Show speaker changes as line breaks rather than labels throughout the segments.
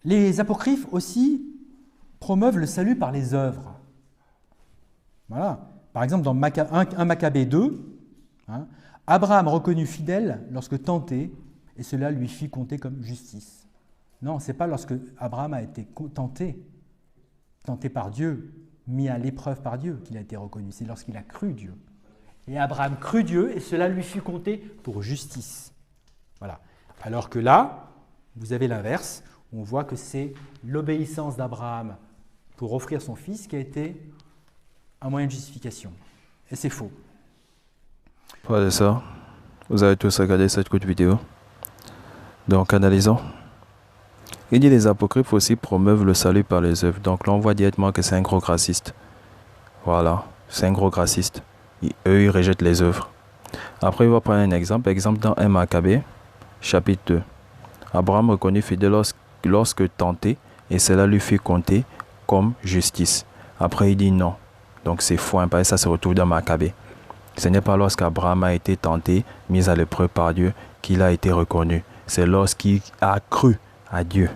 Les apocryphes aussi promeuvent le salut par les œuvres. Voilà. Par exemple, dans 1 Maccabée 2, hein, Abraham reconnut fidèle lorsque tenté, et cela lui fit compter comme justice. Non, ce n'est pas lorsque Abraham a été tenté par Dieu, mis à l'épreuve par Dieu, qu'il a été reconnu. C'est lorsqu'il a cru Dieu. Et Abraham crut Dieu, et cela lui fut compté pour justice. Voilà. Alors que là, vous avez l'inverse. On voit que c'est l'obéissance d'Abraham pour offrir son fils qui a été un moyen de justification. Et c'est faux.
Frères et sœurs, vous avez tous regardé cette courte vidéo. Donc, analysons. Il dit les apocryphes aussi promeuvent le salut par les œuvres. Donc là, on voit directement que c'est un gros grassiste. Voilà, c'est un gros grassiste. Eux, ils rejettent les œuvres. Après, il va prendre un exemple. Exemple dans 1 Maccabée, chapitre 2. Abraham reconnut fidèle lorsque tenté, et cela lui fut compté comme justice. Après, il dit non. Donc c'est faux, hein, parce que ça se retrouve dans Maccabée. Ce n'est pas lorsqu'Abraham a été tenté, mis à l'épreuve par Dieu, qu'il a été reconnu. C'est lorsqu'il a cru à Dieu.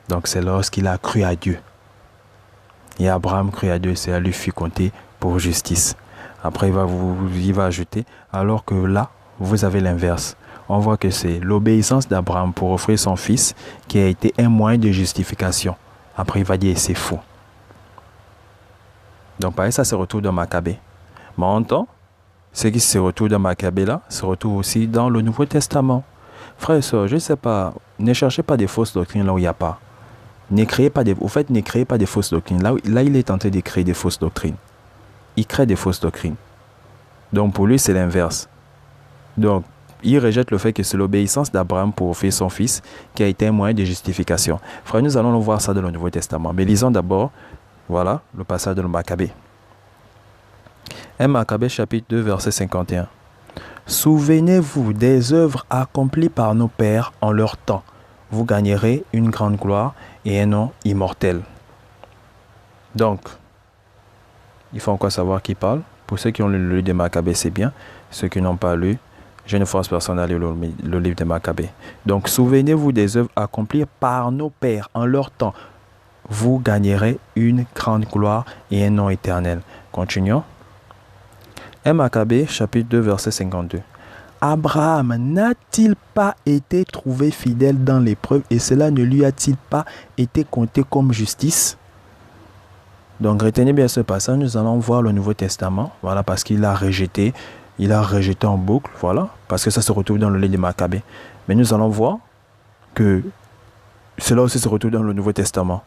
Donc c'est lorsqu'il a cru à Dieu. Et Abraham crut à Dieu, cela lui fut compté pour justice. Après, il va ajouter, alors que là, vous avez l'inverse. On voit que c'est l'obéissance d'Abraham pour offrir son fils qui a été un moyen de justification. Après, il va dire, c'est faux. Donc, pareil, ça se retrouve dans Maccabée. Mais en même temps, ce qui se retrouve dans Maccabée là, se retrouve aussi dans le Nouveau Testament. Frères et sœurs, je ne sais pas, ne cherchez pas des fausses doctrines là où il n'y a pas. Ne créez pas des fausses doctrines. Là, il est tenté de créer des fausses doctrines. Il crée des fausses doctrines. Donc, pour lui, c'est l'inverse. Donc, il rejette le fait que c'est l'obéissance d'Abraham pour offrir son fils qui a été un moyen de justification. Frère, nous allons voir ça dans le Nouveau Testament. Mais lisons d'abord, voilà, le passage de Maccabée. 1 Maccabée chapitre 2, verset 51. Souvenez-vous des œuvres accomplies par nos pères en leur temps. Vous gagnerez une grande gloire et un nom immortel. Donc, il faut encore savoir qui parle. Pour ceux qui ont lu le livre de Maccabée, c'est bien. Ceux qui n'ont pas lu, je ne force personne à lire le livre de Maccabée. Donc, souvenez-vous des œuvres accomplies par nos pères en leur temps. Vous gagnerez une grande gloire et un nom éternel. Continuons. 1 Maccabée, chapitre 2, verset 52. Abraham n'a-t-il pas été trouvé fidèle dans l'épreuve et cela ne lui a-t-il pas été compté comme justice? Donc, retenez bien ce passage. Nous allons voir le Nouveau Testament. Voilà, parce qu'il a rejeté. Il a rejeté en boucle. Voilà, parce que ça se retrouve dans le livre de Maccabée. Mais nous allons voir que cela aussi se retrouve dans le Nouveau Testament.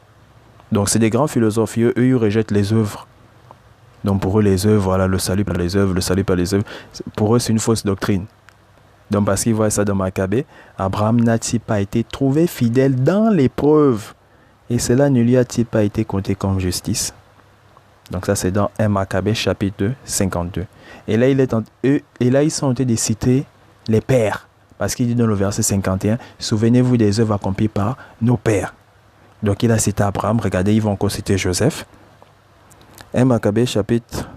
Donc, c'est des grands philosophes. Eux, ils rejettent les œuvres. Donc, pour eux, les œuvres, voilà, le salut par les œuvres, le salut par les œuvres. Pour eux, c'est une fausse doctrine. Donc, parce qu'ils voient ça dans Maccabée, Abraham n'a-t-il pas été trouvé fidèle dans l'épreuve et cela ne lui a-t-il pas été compté comme justice? Donc, ça, c'est dans 1 Maccabée, chapitre 2, 52. Et là, ils sont en train de citer les pères. Parce qu'il dit dans le verset 51, souvenez-vous des œuvres accomplies par nos pères. Donc, il a cité Abraham. Regardez, ils vont encore citer Joseph. 1 Maccabée, chapitre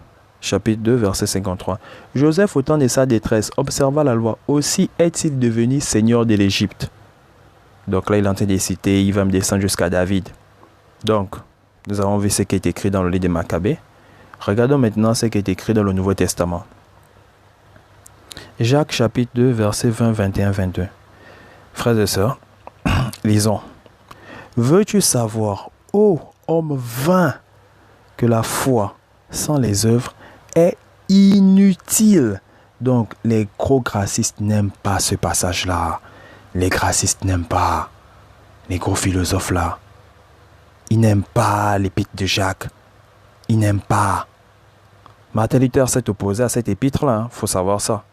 2, verset 53. Joseph, au temps de sa détresse, observa la loi. Aussi est-il devenu seigneur de l'Égypte. Donc là, il est en train de citer, il va me descendre jusqu'à David. Donc, nous avons vu ce qui est écrit dans le livre de Maccabée. Regardons maintenant ce qui est écrit dans le Nouveau Testament. Jacques, chapitre 2, verset 20, 21, 22. Frères et sœurs, lisons. Veux-tu savoir, ô homme vain, que la foi sans les œuvres est inutile? Donc, les gros gracistes n'aiment pas ce passage-là. Les gracistes n'aiment pas. Les gros philosophes là. Ils n'aiment pas l'épître de Jacques. Ils n'aiment pas. Martin Luther s'est opposé à cette épître-là. Il faut savoir ça.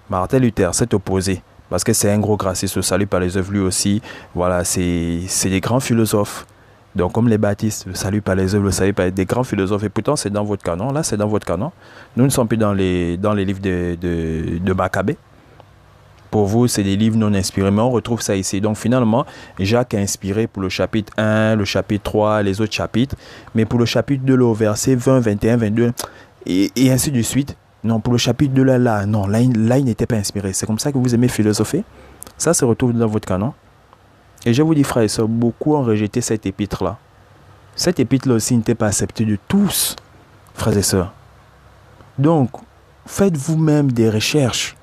Martin Luther s'est opposé. Parce que c'est un gros graciste. Le salut par les œuvres lui aussi. Voilà, c'est des grands philosophes. Donc, comme les baptistes, le salut par les œuvres, le salut par des grands philosophes. Et pourtant, c'est dans votre canon. Là, c'est dans votre canon. Nous ne sommes plus dans les livres de Maccabée. Pour vous, c'est des livres non inspirés, mais on retrouve ça ici. Donc, finalement, Jacques a inspiré pour le chapitre 1, le chapitre 3, les autres chapitres. Mais pour le chapitre 2, le verset 20, 21, 22, et ainsi de suite. Non, pour le chapitre 2, là, il n'était pas inspiré. C'est comme ça que vous aimez philosopher. Ça se retrouve dans votre canon. Et je vous dis, frères et sœurs, beaucoup ont rejeté cette épître-là. Cette épître-là aussi n'était pas acceptée de tous, frères et sœurs. Donc, faites vous-même des recherches.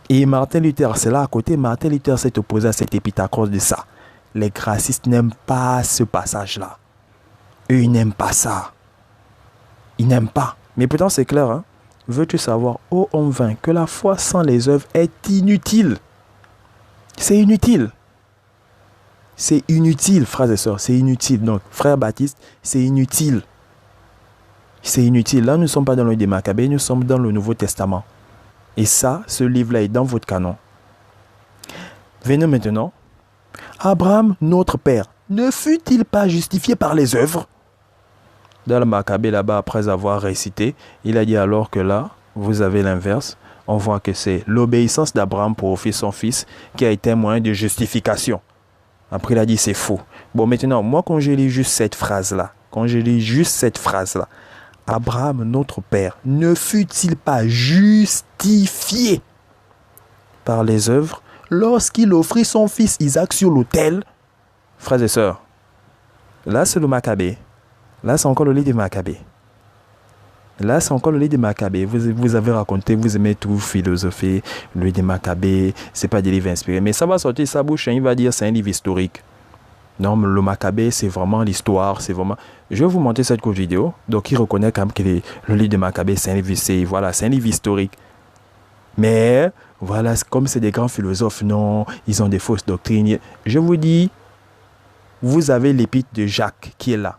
Et Martin Luther, c'est là à côté, Martin Luther s'est opposé à cette épître à cause de ça. Les gracistes n'aiment pas ce passage-là. Eux, ils n'aiment pas ça. Ils n'aiment pas. Mais pourtant, c'est clair. Hein? Veux-tu savoir, ô homme vain, que la foi sans les œuvres est inutile. C'est inutile. C'est inutile, frères et sœurs. C'est inutile. Donc, frère Baptiste, c'est inutile. C'est inutile. Là, nous ne sommes pas dans le livre des Maccabées, nous sommes dans le Nouveau Testament. Et ça, ce livre-là est dans votre canon. Venez maintenant. Abraham, notre père, ne fut-il pas justifié par les œuvres? Dans le Maccabée, là-bas, après avoir récité, il a dit alors que là, vous avez l'inverse. On voit que c'est l'obéissance d'Abraham pour offrir son fils qui a été un moyen de justification. Après, il a dit c'est faux. Bon, maintenant, moi, quand je lis juste cette phrase-là, Abraham, notre père, ne fut-il pas justifié par les œuvres lorsqu'il offrit son fils Isaac sur l'autel? Frères et sœurs, là, c'est le Maccabée. Là, c'est encore le livre des Maccabées. Là, c'est encore le livre des Maccabées. Vous avez raconté, vous aimez tout philosopher, le livre des Maccabées, c'est pas des livres inspirés. Mais ça va sortir de sa bouche, hein, il va dire c'est un livre historique. Non, mais le Maccabée, c'est vraiment l'histoire, c'est vraiment... Je vais vous montrer cette courte vidéo. Donc, il reconnaît quand même que le livre des Maccabées, c'est un livre, voilà, c'est un livre historique. Mais, voilà, comme c'est des grands philosophes, non, ils ont des fausses doctrines. Je vous dis, vous avez l'épître de Jacques qui est là.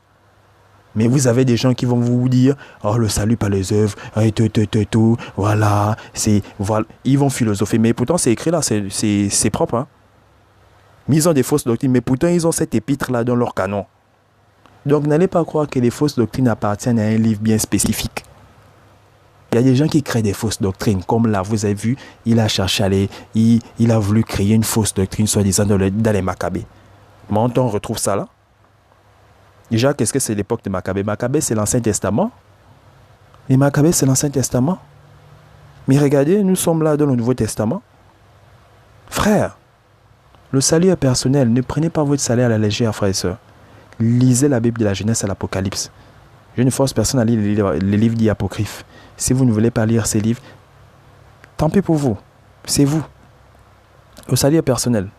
Mais vous avez des gens qui vont vous dire, oh, le salut par les œuvres, et tout, voilà, c'est, voilà. Ils vont philosopher. Mais pourtant, c'est écrit là, c'est propre, hein. Mais ils ont des fausses doctrines, mais pourtant, ils ont cette épître-là dans leur canon. Donc, n'allez pas croire que les fausses doctrines appartiennent à un livre bien spécifique. Il y a des gens qui créent des fausses doctrines. Comme là, vous avez vu, il a cherché à aller, il a voulu créer une fausse doctrine, soi-disant, dans les Maccabées. Mais on retrouve ça là. Déjà, qu'est-ce que c'est l'époque de Maccabée? Maccabée, c'est l'Ancien Testament. Les Maccabées, c'est l'Ancien Testament. Mais regardez, nous sommes là dans le Nouveau Testament. Frère, le salut est personnel. Ne prenez pas votre salut à la légère, frères et sœurs. Lisez la Bible de la Genèse à l'Apocalypse. Je ne force personne à lire les livres dits apocryphes. Si vous ne voulez pas lire ces livres, tant pis pour vous. C'est vous. Le salut est personnel.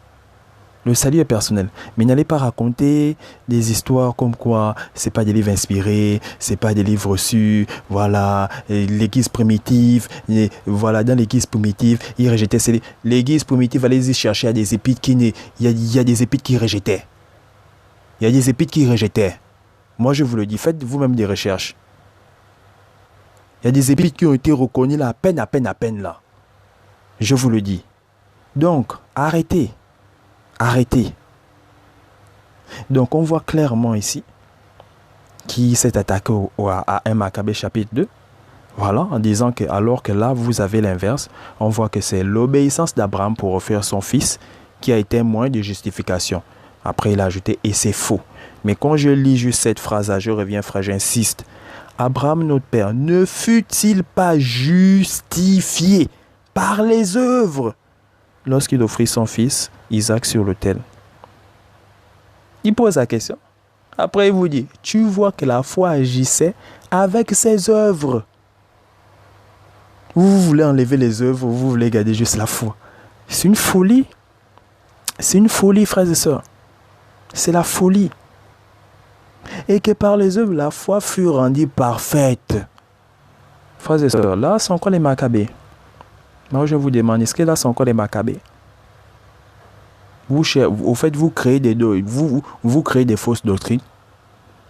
Le salut est personnel. Mais n'allez pas raconter des histoires comme quoi c'est pas des livres inspirés, c'est pas des livres reçus, voilà, l'église primitive, voilà, dans l'église primitive, ils rejetaient ces livres. L'église primitive, allez-y chercher à des épîtres il y a des épîtres qui rejetaient. Il y a des épîtres qui rejetaient. Moi, je vous le dis, faites vous-même des recherches. Il y a des épîtres qui ont été reconnus là, à peine là. Je vous le dis. Donc, arrêtez. Arrêtez. Donc, on voit clairement ici qui s'est attaqué à 1 Maccabée chapitre 2. Voilà, en disant que alors que là, vous avez l'inverse, on voit que c'est l'obéissance d'Abraham pour offrir son fils qui a été un moyen de justification. Après, il a ajouté, et c'est faux. Mais quand je lis juste cette phrase-là, je reviens, frère, j'insiste. Abraham, notre père, ne fut-il pas justifié par les œuvres lorsqu'il offrit son fils Isaac sur l'autel? Il pose la question. Après, il vous dit, tu vois que la foi agissait avec ses œuvres. Vous voulez enlever les œuvres, vous voulez garder juste la foi. C'est une folie. C'est une folie, frères et sœurs. C'est la folie. Et que par les œuvres, la foi fut rendue parfaite. Frères et sœurs, là, c'est encore les Maccabées. Moi, je vous demande, est-ce que là, c'est encore les Maccabées? Au fait, vous créez vous créez des fausses doctrines.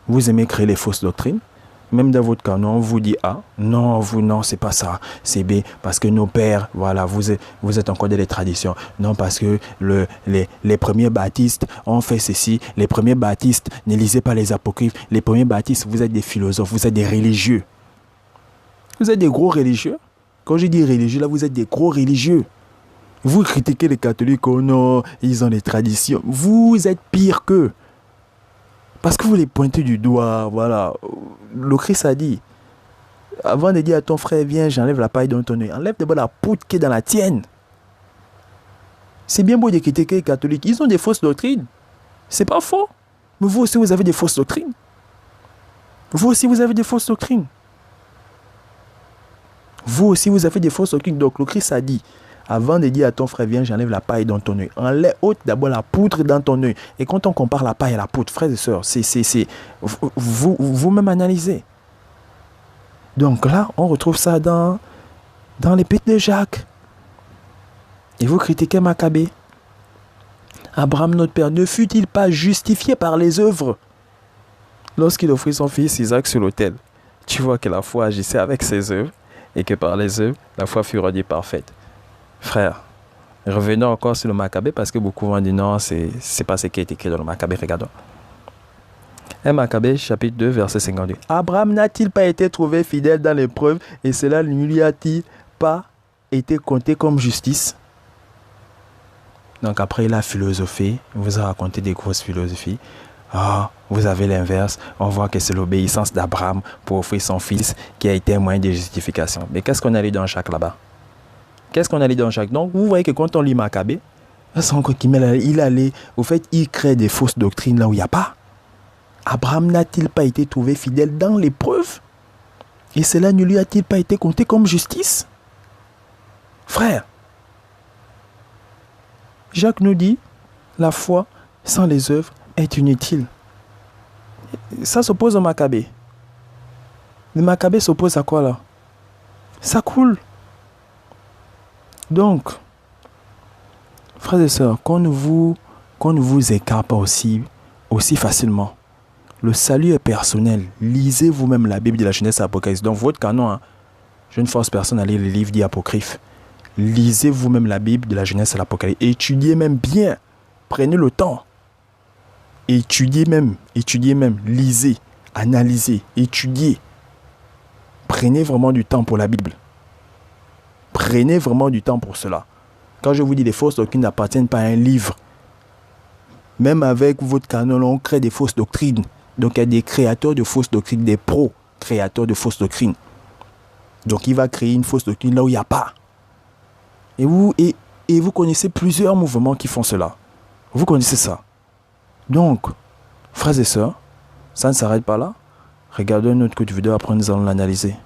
Vous aimez créer les fausses doctrines. Même dans votre canon, on vous dit A. Non, non, c'est pas ça. C'est B. Parce que nos pères, voilà, vous êtes encore dans les traditions. Non, parce que les premiers baptistes ont fait ceci. Les premiers baptistes, ne lisez pas les apocryphes. Les premiers baptistes, vous êtes des philosophes, vous êtes des religieux. Vous êtes des gros religieux. Quand je dis religieux, là, vous êtes des gros religieux. Vous critiquez les catholiques, oh non, ils ont des traditions. Vous êtes pire qu'eux. Parce que vous les pointez du doigt, voilà. Le Christ a dit, avant de dire à ton frère, viens, j'enlève la paille dans ton œil, enlève d'abord la poutre qui est dans la tienne. C'est bien beau de critiquer les catholiques. Ils ont des fausses doctrines. C'est pas faux. Mais vous aussi, vous avez des fausses doctrines. Vous aussi, vous avez des fausses doctrines. Vous aussi, vous avez des fausses doctrines. Donc, le Christ a dit, avant de dire à ton frère, viens, j'enlève la paille dans ton œil. Enlève d'abord la poutre dans ton œil. Et quand on compare la paille à la poutre, frères et sœurs, vous-même analysez. Donc là, on retrouve ça dans l'épître de Jacques. Et vous critiquez Maccabée. Abraham, notre père, ne fut-il pas justifié par les œuvres lorsqu'il offrit son fils Isaac sur l'autel? Tu vois que la foi agissait avec ses œuvres et que par les œuvres, la foi fut rendue parfaite. Frère, revenons encore sur le Maccabée parce que beaucoup vont dire non, c'est pas ce qui est écrit dans le Maccabée. Regardons. 1 Maccabée, chapitre 2, verset 52. Abraham n'a-t-il pas été trouvé fidèle dans l'épreuve et cela ne lui a-t-il pas été compté comme justice? Donc après, il a philosophé, il vous a raconté des grosses philosophies. Ah, vous avez l'inverse. On voit que c'est l'obéissance d'Abraham pour offrir son fils qui a été un moyen de justification. Mais qu'est-ce qu'on a lu dans Jacques là-bas? Qu'est-ce qu'on a lu dans Jacques? Donc, vous voyez que quand on lit Maccabée, il crée des fausses doctrines là où il n'y a pas. Abraham n'a-t-il pas été trouvé fidèle dans l'épreuve? Et cela ne lui a-t-il pas été compté comme justice? Frère, Jacques nous dit, la foi sans les œuvres est inutile. Ça s'oppose au Maccabée. Le Maccabée s'oppose à quoi là? Ça coule. Donc, frères et sœurs, qu'on ne vous écarte pas aussi facilement. Le salut est personnel. Lisez vous-même la Bible de la Genèse et l'Apocalypse. Donc votre canon, je ne force personne à lire les livres dits apocryphes. Lisez vous-même la Bible de la Genèse et l'Apocalypse. Étudiez même bien. Prenez le temps. Étudiez même. Lisez, analysez, étudiez. Prenez vraiment du temps pour la Bible. Prenez vraiment du temps pour cela. Quand je vous dis les fausses doctrines n'appartiennent pas à un livre, même avec votre canon, on crée des fausses doctrines. Donc il y a des créateurs de fausses doctrines, des pro-créateurs de fausses doctrines. Donc il va créer une fausse doctrine là où il n'y a pas. Et vous connaissez plusieurs mouvements qui font cela. Vous connaissez ça. Donc, frères et sœurs, ça ne s'arrête pas là. Regardez une autre vidéo, après nous allons l'analyser.